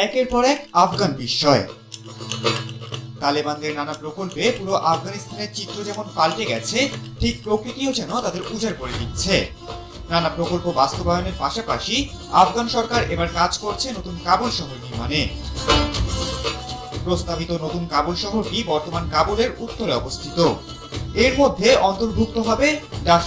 একের পর এক আফগান বিস্ময়। তালেবানদের নানা প্রকল্পে পুরো আফগানিস্তানের চিত্র যেমন পাল্টে গেছে, ঠিক প্রকৃতিও যেন তাদের উজাড় করে দিচ্ছে। নানা প্রকল্প বাস্তবায়নের পাশাপাশি আফগান সরকার এবার কাজ করছে নতুন কাবুল শহর নির্মাণে। প্রস্তাবিত নতুন কাবুল শহরটি বর্তমান কাবুলের উত্তরে অবস্থিত। এর মধ্যে অন্তর্ভুক্ত হবে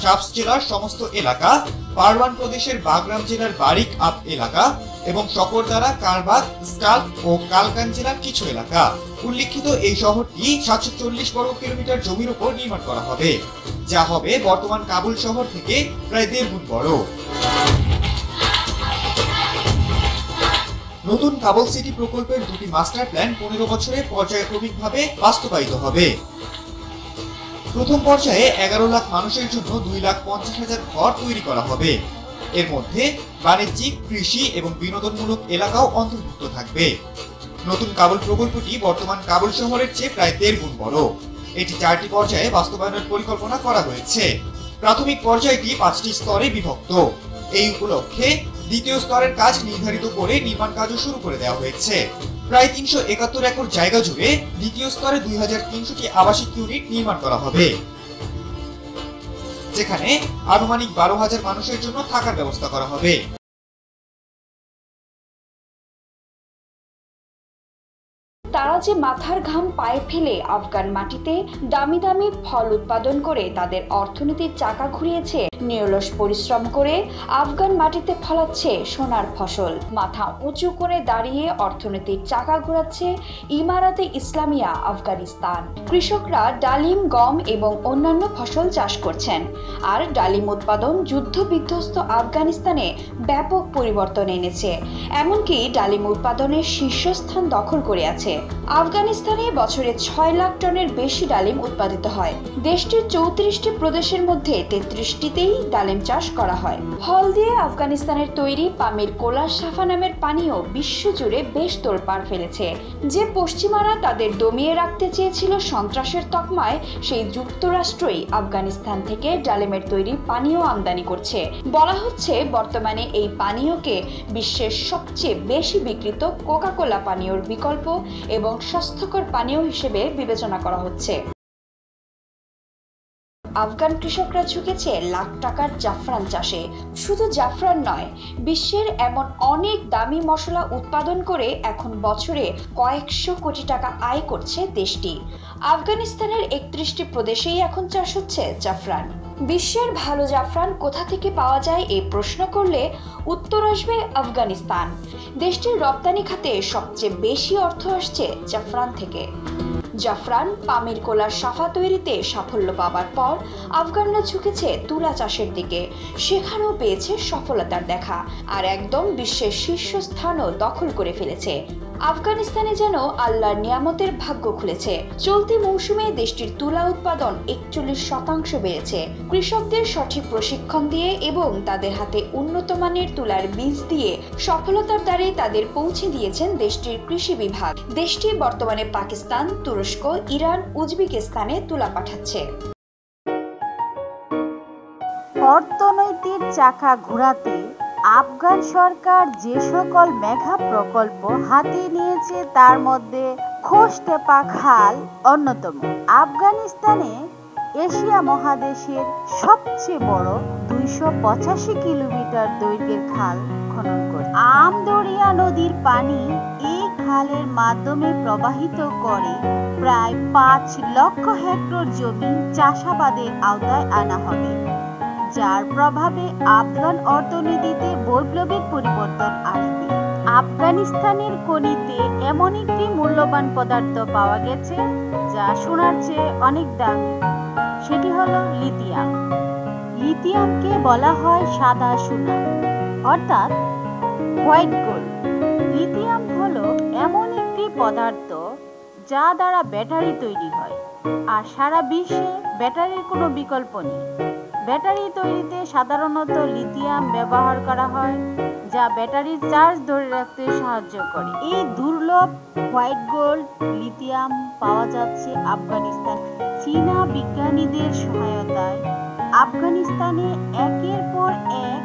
শাবস জেলার সমস্ত এলাকা, পারওয়ান প্রদেশের বাগরাম জেলার বারিক আপ এলাকা এবং শকরদারা, কারবাগ, স্টাল ও কালকান জেলার কিছু এলাকা। উল্লিখিত এই শহরটি 740 বর্গ কিলোমিটার জমির উপর নির্মাণ করা হবে, যা হবে বর্তমান কাবুল শহর থেকে প্রায় 1.5 গুণ বড়। নতুন কাবুল সিটি প্রকল্পের দুটি মাস্টার প্ল্যান 15 বছরে পর্যায়ক্রমিকভাবে বাস্তবায়িত হবে। প্রথম পর্যায়ে 11 লাখ মানুষের জন্য 2,50,000 ঘর তৈরি করা হবে। এর মধ্যে বাণিজ্যিক, কৃষি এবং বিনোদনমূলক এলাকাও অন্তর্ভুক্ত থাকবে। নতুন কাবুল প্রকল্পটি বর্তমান কাবুল শহরের চেয়ে প্রায় 1.5 গুণ বড়। এটি 4টি পর্যায়ে বাস্তবায়নের পরিকল্পনা করা হয়েছে। প্রাথমিক পর্যায়টি 5টি স্তরে বিভক্ত। এই উপলক্ষে দ্বিতীয় স্তরের কাজ নির্ধারিত করে নির্মাণ কাজও শুরু করে দেওয়া হয়েছে। প্রায় 371 একর জায়গা জুড়ে দ্বিতীয় স্তরে 2300টি আবাসিক ইউনিট নির্মাণ করা হবে, যেখানে আনুমানিক 12,000 মানুষের জন্য থাকার ব্যবস্থা করা হবে। তারা যে মাথার ঘাম পায়ে ফেলে আফগান মাটিতে দামি দামি ফল উৎপাদন করে তাদের অর্থনীতির চাকা ঘুরিয়েছে, নিরলস পরিশ্রম করে আফগান মাটিতে ফলাচ্ছে সোনার ফসল, মাথা উঁচু করে দাঁড়িয়ে অর্থনীতির চাকা ঘোরাচ্ছে ইমারাতে ইসলামিয়া আফগানিস্তান। কৃষকরা ডালিম, গম এবং অন্যান্য ফসল চাষ করছেন, আর ডালিম উৎপাদন যুদ্ধ বিধ্বস্ত আফগানিস্তানে ব্যাপক পরিবর্তন এনেছে। এমনকি ডালিম উৎপাদনের শীর্ষস্থান দখল করে আছে। আফগানিস্তানে বছরে 6 লাখ টনের বেশি ডালিম উৎপাদিত হয়। দেশটির 34টি প্রদেশের মধ্যে 33টিতেই ডালিম চাষ করা হয়। ফল দিয়ে আফগানিস্তানের তৈরি পামির কোলার সাফা নামের পানীয় বিশ্বজুড়ে বেশ তোলপাড় ফেলেছে। যে পশ্চিমারা তাদের দমিয়ে রাখতে চেয়েছিল সন্ত্রাসের তকমায়, সেই যুক্তরাষ্ট্রই আফগানিস্তান থেকে ডালিমের তৈরি পানীয় আমদানি করছে। বলা হচ্ছে বর্তমানে এই পানীয়কে বিশ্বের সবচেয়ে বেশি বিক্রিত কোকা-কোলা পানীয়র বিকল্প এবং স্বাস্থ্যকর পানীয় হিসেবে বিবেচনা করা হচ্ছে। আফগান কৃষকরা ঝুঁকেছে লাখ টাকার জাফরান চাষে। শুধু জাফরান নয়, বিশ্বের এমন অনেক দামি মশলা উৎপাদন করে এখন বছরে কয়েকশো কোটি টাকা আয় করছে দেশটি। আফগানিস্তানের 31টি প্রদেশেই এখন চাষ হচ্ছে জাফরান। বিশ্বের ভালো জাফরান কোথা থেকে পাওয়া যায় এই প্রশ্ন করলে উত্তর আসবে আফগানিস্তান। দেশটির রপ্তানি খাতে সবচেয়ে বেশি অর্থ আসছে জাফরান থেকে। জাফরান, পামির কোলার সাফা তৈরিতে সাফল্য পাবার পর আফগানরা ঝুঁকেছে তুলা চাষের দিকে। সেখানেও পেয়েছে সফলতার দেখা, আর একদম বিশ্বের শীর্ষস্থানও দখল করে ফেলেছে। আফগানিস্তানে যেন আল্লাহর নিয়ামতের ভাগ্য খুলেছে। চলতি মৌসুমে দেশটির তুলা উৎপাদন 41% বেড়েছে। কৃষকদের সঠিক প্রশিক্ষণ দিয়ে এবং তাদের হাতে উন্নত মানের তুলার বীজ দিয়ে সফলতার দ্বারে তাদের পৌঁছে দিয়েছেন দেশটির কৃষি বিভাগ। দেশটি বর্তমানে পাকিস্তান, তুরস্ক, ইরান, উজবেকিস্তানে তুলা পাঠাচ্ছে। অর্থনৈতিক চাকা ঘোরাতে আফগান সরকার যে সকল মেগা প্রকল্প হাতে নিয়েছে, তার মধ্যে খোশটেপা খাল অন্যতম। আফগানিস্তানে এশিয়া মহাদেশের সবচেয়ে বড় 285 কিলোমিটার দৈর্ঘ্যের খাল খনন করে আমদরিয়া নদীর পানি এই খালের মাধ্যমে প্রবাহিত করে প্রায় 5 লক্ষ হেক্টর জমি চাষাবাদের আওতায় আনা হবে, যার প্রভাবে আফগান অর্থনীতিতে বৈপ্লবিক পরিবর্তন আসবে। আফগানিস্তানের খনিতে এমন একটি মূল্যবান পদার্থ পাওয়া গেছে যা সোনার চেয়ে অনেক দামি। সেটি হলো লিথিয়াম। লিথিয়ামকে বলা হয় সাদা সোনা, অর্থাৎ হোয়াইট গোল্ড। লিথিয়াম হলো এমন একটি পদার্থ যা দ্বারা ব্যাটারি তৈরি হয়, আর সারা বিশ্বে ব্যাটারির কোনো বিকল্প নেই। ব্যাটারি তৈরিতে সাধারণত লিথিয়াম ব্যবহার করা হয়, যা ব্যাটারির চার্জ ধরে রাখতে সাহায্য করে। এই দুর্লভ হোয়াইট গোল্ড লিথিয়াম পাওয়া যাচ্ছে আফগানিস্তান। চীনা বিজ্ঞানীদের সহায়তায় আফগানিস্তানে একের পর এক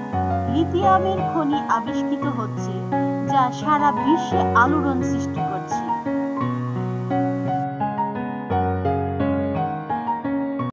লিথিয়ামের খনি আবিষ্কৃত হচ্ছে, যা সারা বিশ্বে আলোড়ন সৃষ্টি করছে।